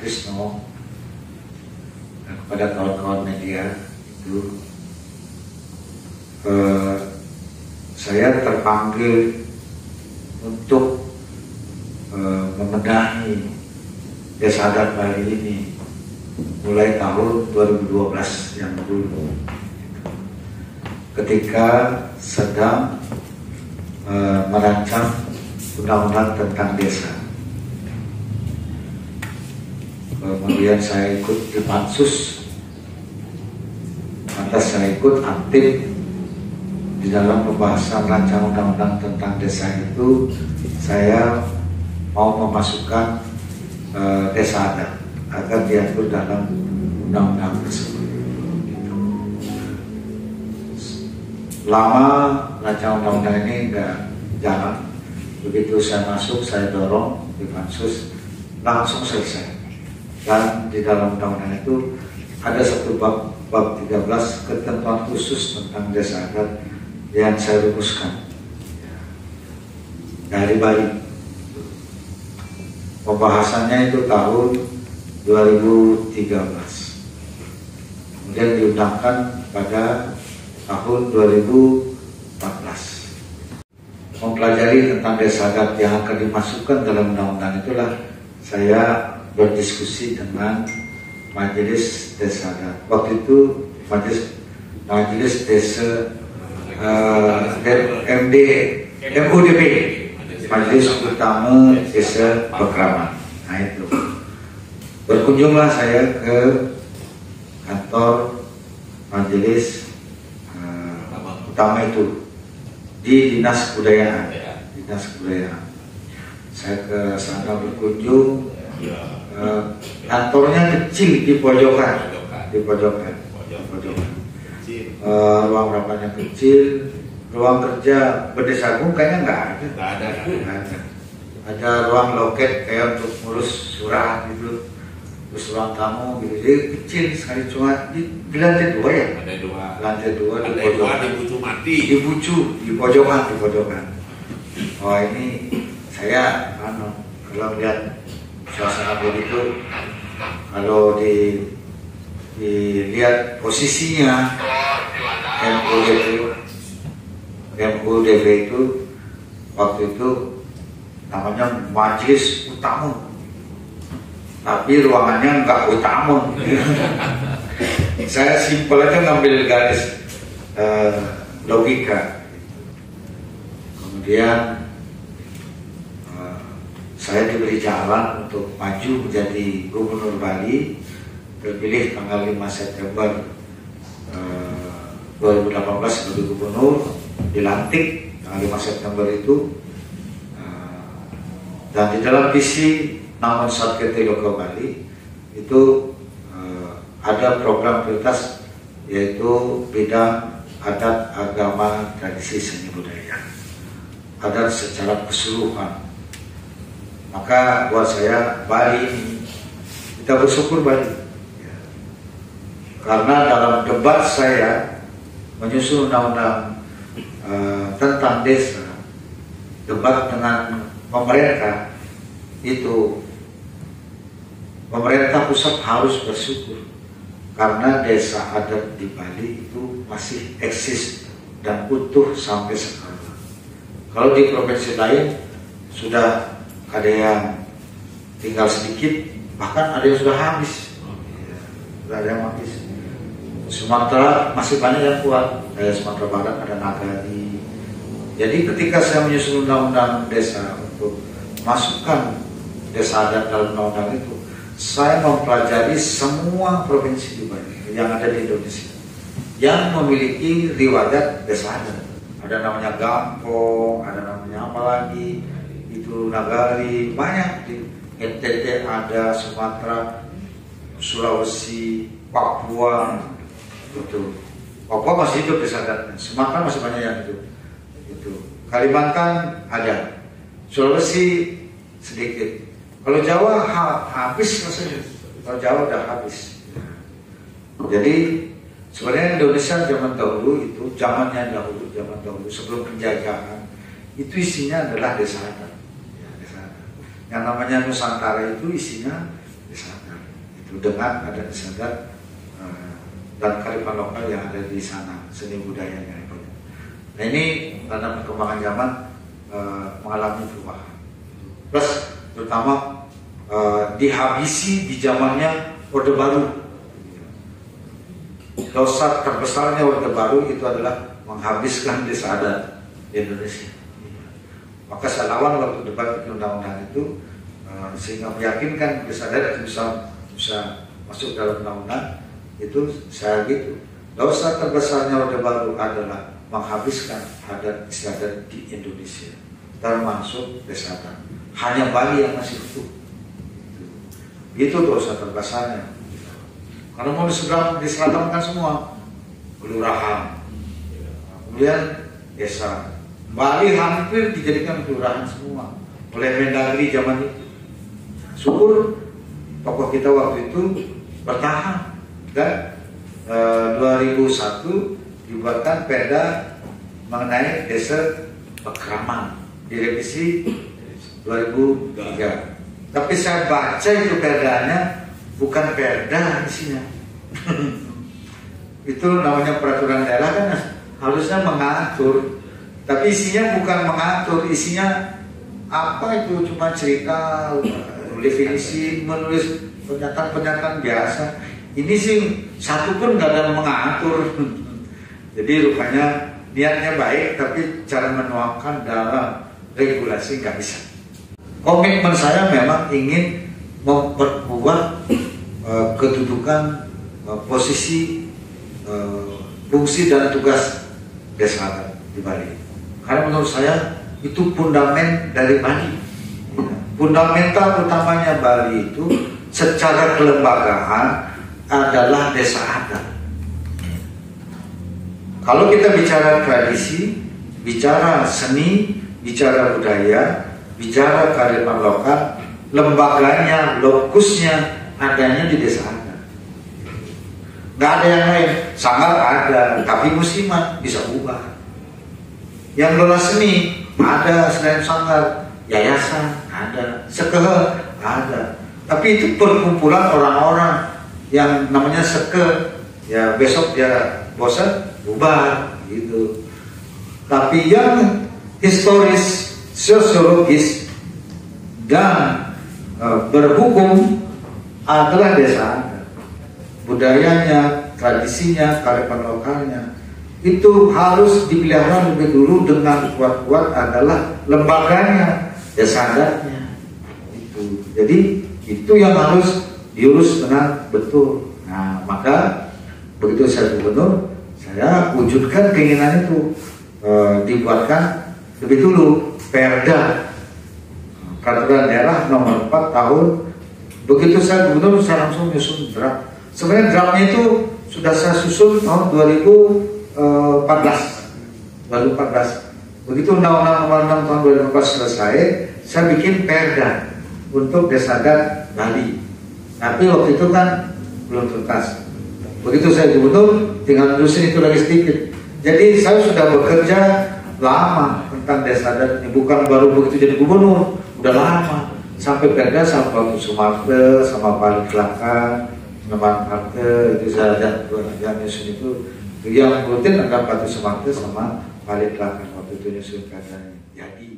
Krisno dan kepada kawan-kawan media itu, saya terpanggil untuk membenahi Desa Adat Bali ini mulai tahun 2012 yang dulu, ketika sedang merancang undang-undang tentang desa. Kemudian saya ikut di pansus, lantas saya ikut aktif di dalam pembahasan rancangan undang-undang tentang desa itu. Saya mau memasukkan desa adat agar diatur dalam undang-undang tersebut. Lama rancangan undang-undang ini nggak jalan. Begitu saya masuk, saya dorong di pansus, langsung selesai. Dan di dalam undang-undang itu ada satu bab 13 ketentuan khusus tentang desa adat yang saya rumuskan dari Bali. Pembahasannya itu tahun 2013, kemudian diundangkan pada tahun 2014. Mempelajari tentang desa adat yang akan dimasukkan dalam undang-undang itulah saya berdiskusi dengan Majelis Desa Adat. Waktu itu Majelis Desa MUDP, Majelis Utama Desa Pekraman. Nah itu, berkunjunglah saya ke kantor Majelis Utama itu di Dinas Kebudayaan. Saya ke sana berkunjung. Kantornya kecil di pojokan. Ruang rapatnya kecil, ruang kerja Bedesagung kayaknya nggak ada. Ada ruang loket kayak untuk ngurus surat gitu, terus ruang tamu gitu. Jadi kecil sekali, cuma di lantai 2 ya. Ada dua. Lantai 2 di pojokan. Di pojokan. Oh ini saya kalau lihat suasana begitu, kalau dilihat posisinya MUDP itu waktu itu namanya Majelis Utama, tapi ruangannya nggak utama. Saya simpel aja ngambil garis logika. Kemudian saya diberi jalan untuk maju menjadi Gubernur Bali, terpilih tanggal 5 September 2018 sebagai Gubernur, dilantik tanggal 5 September itu. Dan di dalam visi Namun Satkete Loka Bali itu ada program prioritas, yaitu bidang adat, agama, tradisi, seni budaya, adat secara keseluruhan. Maka buat saya Bali ini, kita bersyukur Bali ya. Karena dalam debat saya menyusun undang-undang tentang desa, debat dengan pemerintah itu, pemerintah pusat harus bersyukur karena desa adat di Bali itu masih eksis dan utuh sampai sekarang. Kalau di provinsi lain sudah ada yang tinggal sedikit, bahkan ada yang sudah habis. Sudah ada yang habis. Sumatera masih banyak yang kuat, kayak Sumatera Barat ada Nagari. Jadi ketika saya menyusun undang-undang desa untuk masukkan desa adat dalam undang-undang itu, saya mempelajari semua provinsi di Bali yang ada di Indonesia yang memiliki riwayat desa adat. Ada namanya Gampong, ada namanya apa lagi, itu Nagari, banyak di NTT ada, Sumatera, Sulawesi, Papua, itu. Papua masih hidup desa adatnya, Sumatera masih banyak yang hidup. Itu. Kalimantan ada, Sulawesi sedikit. Kalau Jawa habis rasanya. Kalau Jawa udah habis. Jadi sebenarnya Indonesia zaman dahulu itu, zaman dahulu sebelum penjajahan, itu isinya adalah desa adat. Yang namanya Nusantara itu isinya desa adat. Itu dengan ada desa adat dan kearifan lokal yang ada di sana, seni budayanya itu. Nah ini karena perkembangan zaman mengalami perubahan. Plus terutama dihabisi di zamannya Orde Baru. Dosa terbesarnya Orde Baru itu adalah menghabiskan desa adat di Indonesia. Maka saya lawan waktu debat undang-undang itu sehingga meyakinkan desa adat bisa masuk dalam undang-undang itu. Saya gitu, dosa terbesarnya Orde Baru adalah menghabiskan adat istiadat di Indonesia, termasuk desa adat. Hanya Bali yang masih utuh. Itu dosa terbesarnya. Karena mau diseragamkan semua, kelurahan, kemudian desa. Bali hampir dijadikan kelurahan semua oleh Mendagri zaman itu. Syukur tokoh kita waktu itu bertahan dan 2001 dibuatkan perda mengenai desa Pekraman, direvisi 2003. Tapi saya baca itu perdanya, bukan perda isinya. Itu namanya peraturan daerah kan harusnya mengatur, tapi isinya bukan mengatur, isinya apa itu cuma cerita, definisi, menulis pernyataan-pernyataan biasa. Ini sih satu pun nggak ada mengatur. Jadi rupanya niatnya baik, tapi cara menuangkan dalam regulasi nggak bisa. Komitmen saya memang ingin memperkuat kedudukan, posisi, fungsi dan tugas desa adat di Bali. Karena menurut saya itu fundament dari Bali. Fundamental utamanya Bali itu secara kelembagaan adalah desa adat. Kalau kita bicara tradisi, bicara seni, bicara budaya, bicara kearifan lokal, lembaganya, lokusnya adanya di desa adat. Nggak ada yang lain. Sanggar ada, tapi musiman bisa ubah. Yang lola seni ada selain sanggar, yayasan ada, sekehe ada. Tapi itu perkumpulan orang-orang yang namanya seke. Ya besok dia bosan, bubar gitu. Tapi yang historis, sosiologis dan berhukum adalah desa adat. Budayanya, tradisinya, kearifan lokalnya itu harus dipelihara lebih dulu. Dengan kuat-kuat adalah lembaganya, desa adatnya itu. Jadi itu yang harus diurus dengan betul. Nah maka begitu saya gubernur, saya wujudkan keinginan itu, dibuatkan lebih dulu perda peraturan daerah nomor 4 tahun. Begitu saya gubernur, saya langsung menyusun draft. Sebenarnya draftnya itu sudah saya susun tahun 2014. Begitu undang-undang nomor 6 tahun 2014 selesai, saya bikin perda untuk desa adat Bali. Tapi waktu itu kan belum tuntas. Begitu saya gubernur, tinggal nulisin itu lagi sedikit. Jadi saya sudah bekerja lama tentang desa adat ini, bukan baru begitu jadi gubernur, udah lama. Sampai perda sama Pak Sumarto, sama Pak Kelaka, sama Parte, itu saya yang nyusun itu. Yang rutin adalah Pak Sumarto sama Pak Kelaka waktu itu nyusun perdanya. Jadi